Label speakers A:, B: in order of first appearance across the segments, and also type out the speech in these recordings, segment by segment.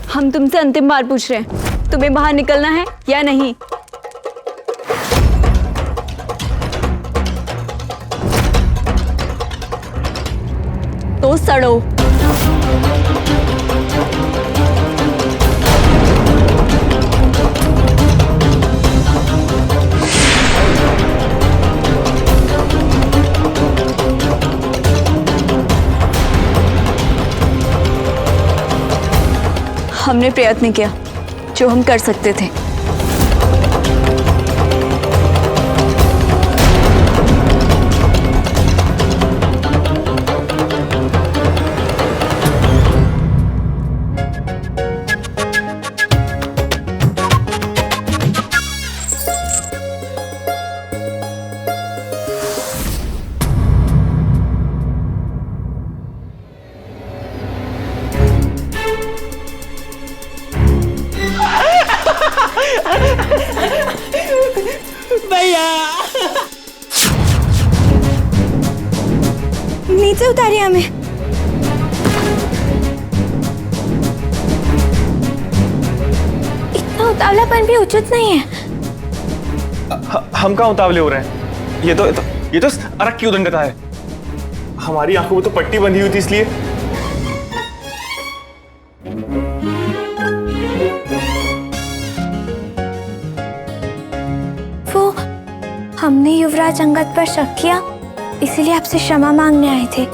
A: हम तुमसे अंतिम बार पूछ रहे हैं, तुम्हें बाहर निकलना है या नहीं? तो सड़ो। हमने प्रयत्न किया जो हम कर सकते थे। नीचे उतारिए हमें। इतना उतावलापन भी उचित नहीं है।
B: हम कहाँ उतावले हो रहे हैं? ये तो अरक की उदंडता है। हमारी आंखों में तो पट्टी बंधी हुई थी इसलिए।
C: वो हमने युवराज अंगद पर शक किया, इसीलिए आपसे क्षमा मांगने आए थे।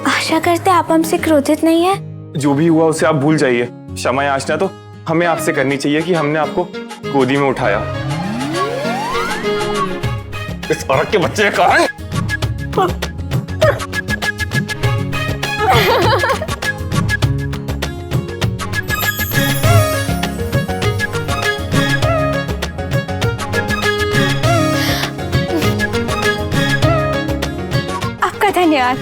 C: आशा करते आप हमसे क्रोधित नहीं है।
B: जो भी हुआ उसे आप भूल जाइए। क्षमा याचना तो हमें आपसे करनी चाहिए कि हमने आपको गोदी में उठाया। इस औरत के बच्चे का है।
A: आपका धन्यवाद।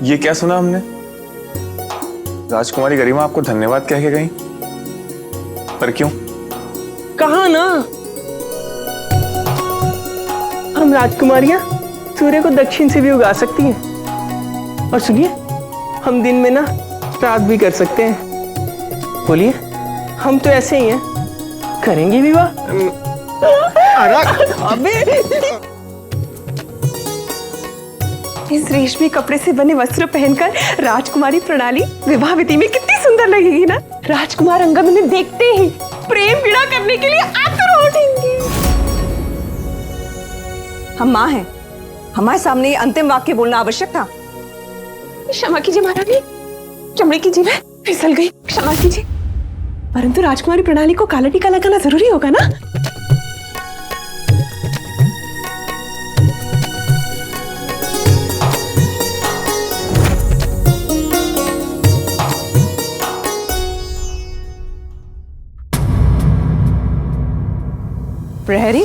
B: ये क्या सुना हमने? राजकुमारी गरिमा आपको धन्यवाद कह के गई, पर क्यों?
D: कहा ना, हम राजकुमारियां सूर्य को दक्षिण से भी उगा सकती हैं। और सुनिए, हम दिन में ना रात भी कर सकते हैं। बोलिए, हम तो ऐसे ही हैं, करेंगे विवाह।
E: अबे इस रेशमी कपड़े से बने वस्त्र पहनकर राजकुमारी प्रणाली विवाह विधि में कितनी सुंदर लगेगी ना। राजकुमार अंगद उन्हें देखते ही प्रेम पीड़ा करने के लिए आतुर उठेंगे। हम मां हैं, हमारे सामने ये अंतिम वाक्य बोलना आवश्यक था। क्षमा कीजिए महारानी, चमड़े की जीभ फिसल गई, क्षमा कीजिए। परंतु राजकुमारी प्रणाली को काला टीका लगाना जरूरी होगा ना। प्रहरी,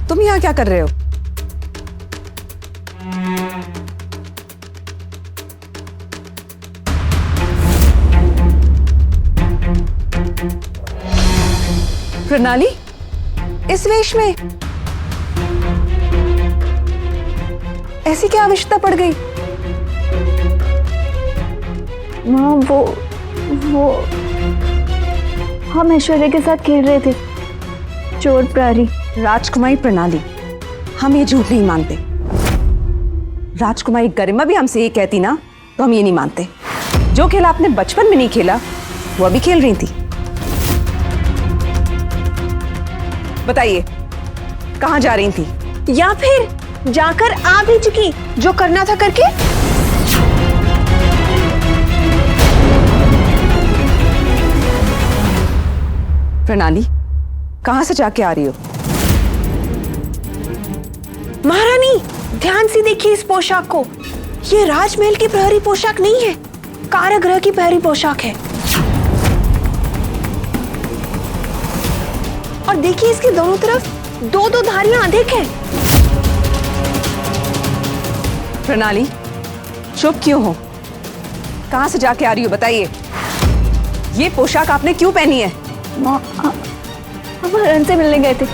E: तुम यहाँ क्या कर रहे हो? प्रणाली, इस वेश में ऐसी क्या आवश्यकता पड़ गई?
A: माँ, वो हम ऐश्वर्या के साथ खेल रहे थे। चोर प्रहरी।
E: राजकुमारी प्रणाली, हम ये झूठ नहीं मानते। राजकुमारी गरिमा भी हमसे ये कहती ना, तो हम ये नहीं मानते। जो खेल आपने बचपन में नहीं खेला, वो अभी खेल रही थी। बताइए, कहाँ जा रही थी?
C: या फिर जाकर आ भी चुकी, जो करना था करके।
E: प्रणाली, कहाँ से जाके आ रही हो?
C: महारानी, ध्यान से देखिए इस पोशाक को। ये राजमहल की प्रहरी पोशाक नहीं है, कारागृह की प्रहरी पोशाक है। और देखिए इसके दोनों तरफ दो दो धारियां अधिक हैं।
E: प्रणाली, चुप क्यों हो? कहाँ से जाके आ रही हो, बताइए। ये पोशाक आपने क्यों पहनी है?
A: माँ, हम हरण से मिलने गए थे।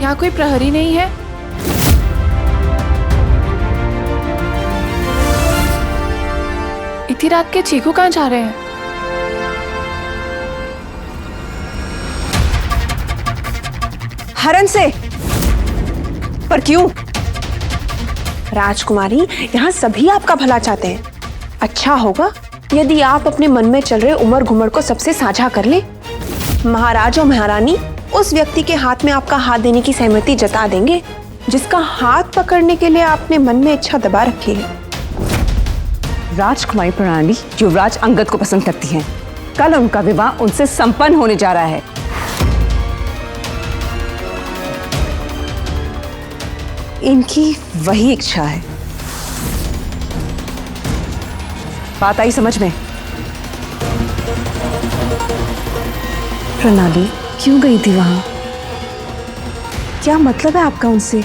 F: यहाँ कोई प्रहरी नहीं है? इतनी रात के चीकू कहाँ जा रहे हैं?
E: हरन से। पर क्यों? राजकुमारी, यहाँ सभी आपका भला चाहते हैं। अच्छा होगा यदि आप अपने मन में चल रहे उमर घुमर को सबसे साझा कर ले। महाराज और महारानी उस व्यक्ति के हाथ में आपका हाथ देने की सहमति जता देंगे जिसका हाथ पकड़ने के लिए आपने मन में इच्छा दबा रखी है।
G: राजकुमारी प्रणाली युवराज अंगद को पसंद करती हैं। कल उनका विवाह उनसे संपन्न होने जा रहा है। इनकी वही इच्छा है। बात आई समझ में? प्रणाली क्यों गई थी वहां? क्या मतलब है आपका उनसे,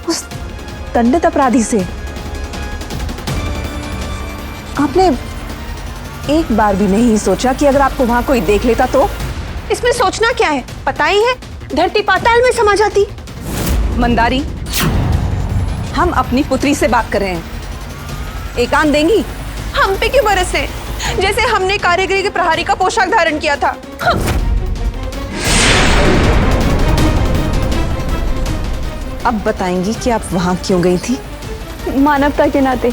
G: उस दंडित अपराधी से? आपने एक बार भी नहीं सोचा कि अगर आपको वहां कोई देख लेता तो?
E: इसमें सोचना क्या है? पता ही है धरती पाताल में समा जाती।
G: मंदारी, हम अपनी पुत्री से बात कर रहे हैं। एकांत देंगी?
E: हम पे क्यों बरसे जैसे हमने कारीगरी के प्रहरी का पोशाक धारण किया था।
G: अब बताएंगी कि आप वहां क्यों गई थी?
A: मानवता के नाते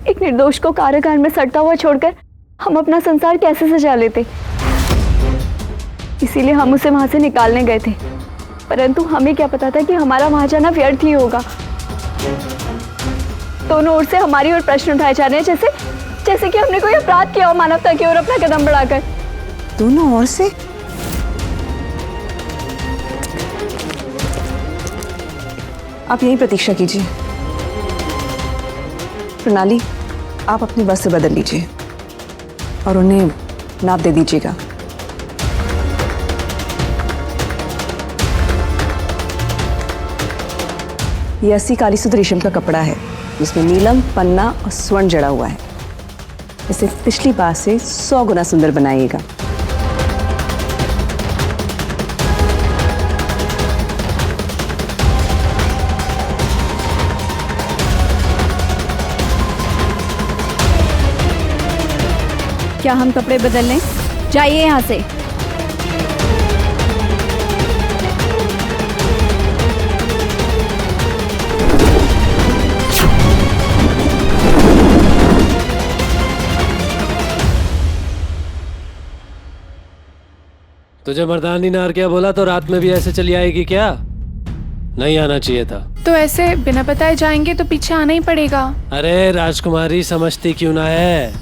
A: एक निर्दोष को कारागार में सड़ता हुआ छोड़कर हम अपना संसार कैसे सजा लेते, इसीलिए हम उसे वहां से निकालने गए थे। परंतु हमें क्या पता था कि हमारा वहां जाना व्यर्थ ही होगा। दोनों ओर से हमारी ओर प्रश्न उठाए जा रहे हैं, जैसे कि हमने कोई अपराध किया हो मानवता की ओर अपना कदम बढ़ाकर।
G: दोनों ओर से? आप यहीं प्रतीक्षा कीजिए। प्रणाली, आप अपने वस्त्र बदल लीजिए और उन्हें नाप दे दीजिएगा। यह 80 कालीसूत्र रेशम का कपड़ा है जिसमें नीलम, पन्ना और स्वर्ण जड़ा हुआ है। इसे पिछली बार से 100 गुना सुंदर बनाइएगा।
A: क्या हम कपड़े बदल लें? जाइए यहाँ से।
H: तुझे मर्दानी नार क्या बोला तो रात में भी ऐसे चली आएगी क्या? नहीं आना चाहिए था।
F: तो ऐसे बिना बताए जाएंगे तो पीछे आना ही पड़ेगा।
H: अरे राजकुमारी, समझती क्यों ना है?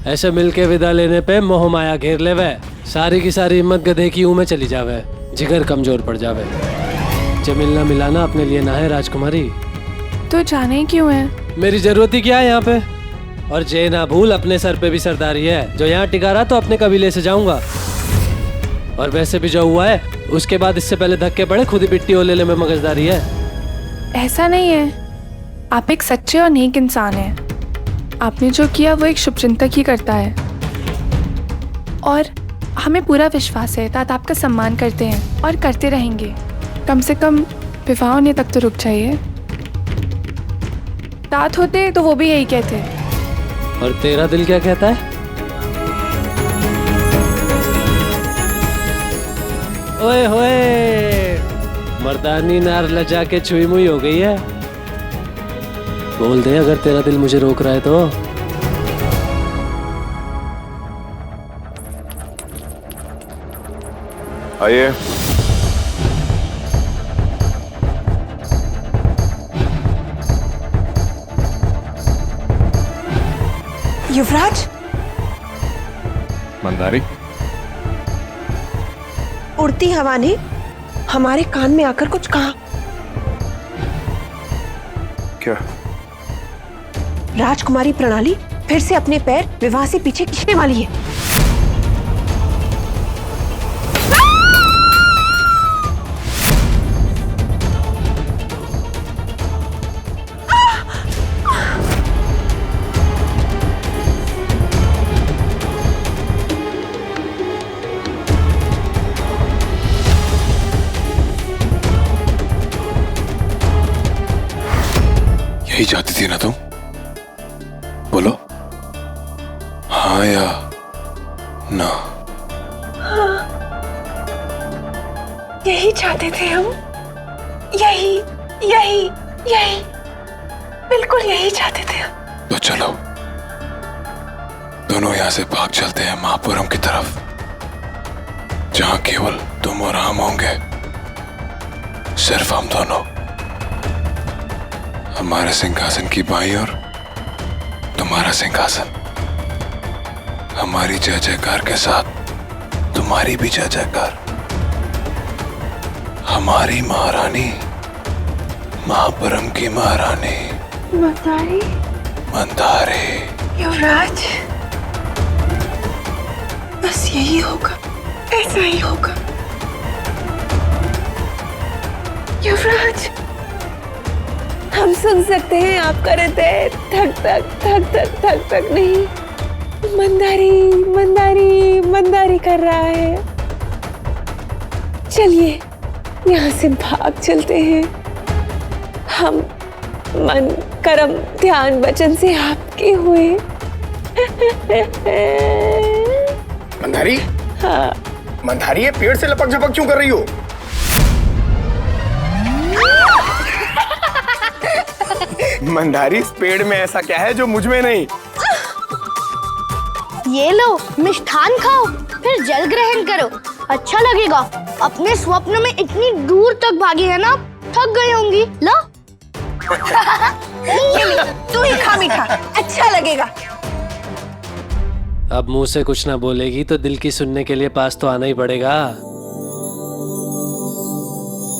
H: ऐसे मिलके विदा लेने पे मोह माया घेर ले वे। सारी की सारी हिम्मत गधे की में चली जावे, जिगर कमजोर पड़ जावे। जब मिलना मिलाना अपने लिए ना है राजकुमारी।
F: तो जाने ही क्यों है?
H: मेरी जरूरत ही क्या है यहाँ पे? और जे ना भूल, अपने सर पे भी सरदारी है। जो यहाँ टिका रहा तो अपने कबीले से जाऊंगा। और वैसे भी जो हुआ है उसके बाद इससे पहले धक्के पड़े, खुद ही पिट्टी ओले ले में मगजदारी है।
F: ऐसा नहीं है, आप एक सच्चे और नेक इंसान हैं। आपने जो किया वो एक शुभचिंतक ही करता है और हमें पूरा विश्वास है तात आपका सम्मान करते हैं और करते रहेंगे। कम से कम विवाह होने तक तो रुक जाइए। तात होते तो वो भी यही कहते।
H: और तेरा दिल क्या कहता है? ओए होए, मर्दानी नार लजा के छुई मुई हो गई है। बोल दे अगर तेरा दिल मुझे रोक रहा है तो।
B: आइए।
E: युवराज,
B: मंदारी,
E: उड़ती हवा ने हमारे कान में आकर कुछ कहा।
B: क्या?
E: राजकुमारी प्रणाली फिर से अपने पैर विवाह से पीछे खींचने वाली है।
I: चाहती थी ना तुम? बोलो हाँ या ना।
E: यही चाहते थे हम, यही यही यही, बिल्कुल यही चाहते थे हम।
I: तो चलो दोनों यहाँ से भाग चलते हैं महापुरम की तरफ, जहाँ केवल तुम और हम होंगे, सिर्फ हम दोनों। हमारे सिंहासन की बाईं ओर तुम्हारा सिंहासन, हमारी जय जयकार के साथ तुम्हारी भी जय जयकार। हमारी महारानी, महापुरम की महारानी
E: मंदारी,
I: मंदारी।
E: युवराज, बस यही होगा, ऐसा ही होगा। युवराज, हम सुन सकते हैं आपका हृदय धक धक धक धक धक धक नहीं, मंदारी मंदारी मंदारी कर रहा है। चलिए यहाँ से भाग चलते हैं। हम मन कर्म ध्यान वचन से आपके हुए।
J: मंदारी,
E: हाँ
J: मंदारी ये पेड़ से लपक झपक क्यों कर रही हो? मंदारी, इस पेड़ में ऐसा क्या है जो मुझ में नहीं?
K: ये लो मिष्ठान खाओ, फिर जल ग्रहण करो, अच्छा लगेगा। अपने स्वप्न में इतनी दूर तक भागी है ना, थक गई होंगी। लो
E: तू ही खा मीठा, अच्छा लगेगा।
H: अब मुंह से कुछ ना बोलेगी तो दिल की सुनने के लिए पास तो आना ही पड़ेगा।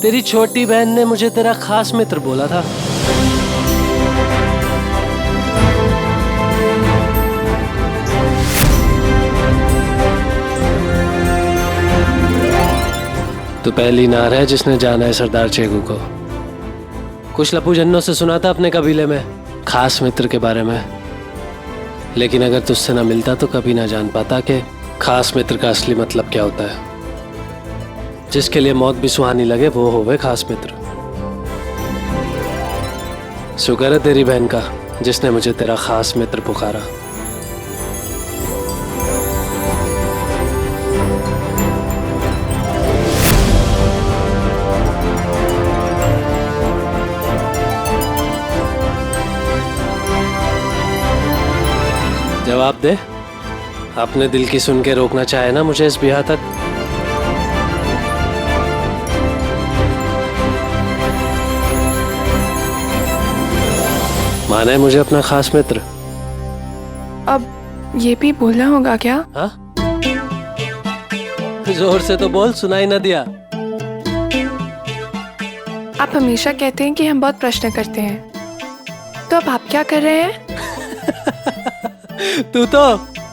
H: तेरी छोटी बहन ने मुझे तेरा खास मित्र बोला था। तो पहली नार है जिसने जाना है सरदार चेगू को। कुछ लपू जन्नों से सुना था अपने कबीले में खास मित्र के बारे में, लेकिन अगर तुझसे ना मिलता तो कभी ना जान पाता कि खास मित्र का असली मतलब क्या होता है। जिसके लिए मौत भी सुहानी लगे वो होवे खास मित्र। शुक्र है तेरी बहन का जिसने मुझे तेरा खास मित्र पुकारा। जवाब दे, अपने दिल की सुन के रोकना चाहे ना मुझे इस ब्याह तक। माना है मुझे अपना खास मित्र।
F: अब ये भी बोलना होगा क्या?
H: हाँ, जोर से तो बोल, सुनाई ना दिया।
F: आप हमेशा कहते हैं कि हम बहुत प्रश्न करते हैं, तो अब आप क्या कर रहे हैं?
H: तू तो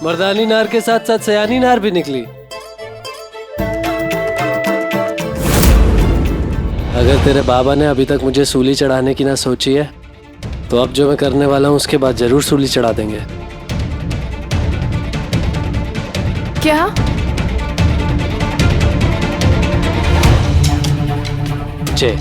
H: मर्दानी नार के साथ साथ सयानी नार भी निकली। अगर तेरे बाबा ने अभी तक मुझे सूली चढ़ाने की ना सोची है, तो अब जो मैं करने वाला हूं उसके बाद जरूर सूली चढ़ा देंगे।
F: क्या?
H: चे